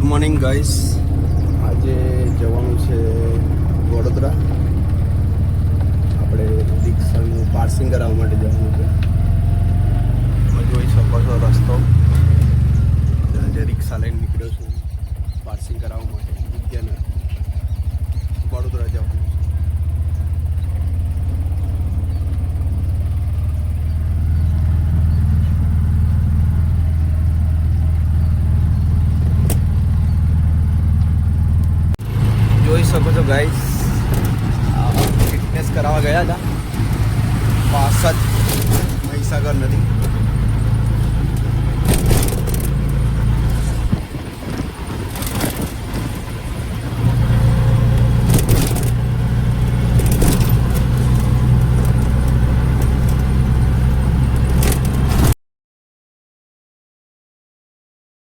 Good morning guys. આજે જવાનું છે વડોદરા. આપણે રિક્ષાનું પાર્સિંગ કરાવવા માટે જવાનું છે. તમે જોઈ શકો છો રસ્તો. આજે રિક્ષા લઈને નીકળ્યો છું પાર્સિંગ કરાવવા માટે વિદ્યાનગર વડોદરા જવાનું. જોઈ શકો છો ગાઈસ, ફિટનેસ કરાવવા ગયા હતા. પાસદ મહીસાગર નદી.